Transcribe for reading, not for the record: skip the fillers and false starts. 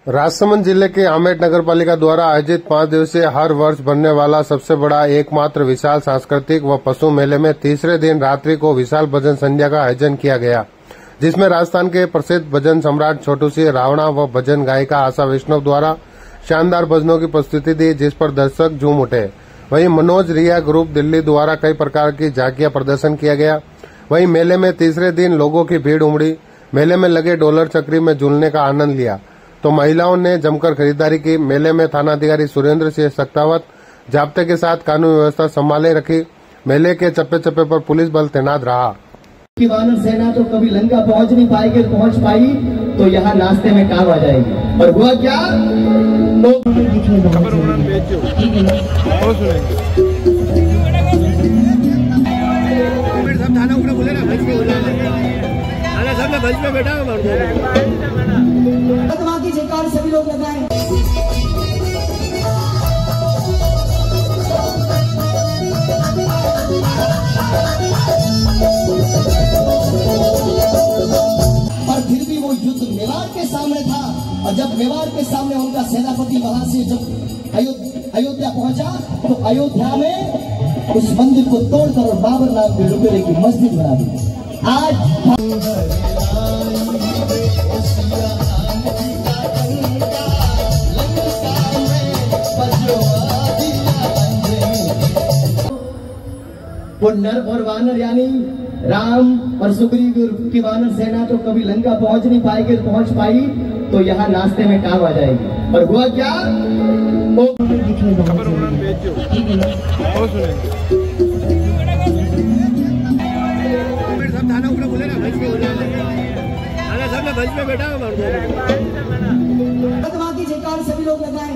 राजसमंद जिले के आमेट नगर पालिका द्वारा आयोजित 5 दिवसीय हर वर्ष बनने वाला सबसे बड़ा एकमात्र विशाल सांस्कृतिक व पशु मेले में तीसरे दिन रात्रि को विशाल भजन संध्या का आयोजन किया गया, जिसमें राजस्थान के प्रसिद्ध भजन सम्राट छोटू सिंह रावणा व भजन गायिका आशा वैष्णव द्वारा शानदार भजनों की प्रस्तुति दी, जिस पर दर्शक झूम उठे। वहीं मनोज रिया ग्रुप दिल्ली द्वारा कई प्रकार की झांकियां प्रदर्शन किया गया। वहीं मेले में तीसरे दिन लोगों की भीड़ उमड़ी। मेले में लगे डॉलर चक्री में झूलने का आनंद लिया तो महिलाओं ने जमकर खरीदारी की। मेले में थानाधिकारी सुरेंद्र सिंह सक्तावत जाब्ते के साथ कानून व्यवस्था संभाले रखी। मेले के चप्पे चप्पे पर पुलिस बल तैनात रहा। की वानर सेना तो कभी लंका पहुंच नहीं पाएगी, पहुंच पाई तो यहाँ नाश्ते में काम आ जाएगी। और हुआ क्या की जयकार सभी लोग लगाए। और फिर भी वो युद्ध मेवाड़ के सामने था, और जब मेवाड़ के सामने उनका सेनापति वहां से जब अयोध्या पहुंचा तो अयोध्या में उस मंदिर को तोड़कर और बाबर नाम के रुपये की मस्जिद बना दी। आज वो नर और वानर यानी राम और सुग्रीव की वानर सेना तो कभी लंका पहुंच नहीं पाएगी, पहुंच पाई तो यहाँ नाश्ते में काम आ जाएगी। और हुआ क्या बेटा की जयकार सभी लोग लगाए।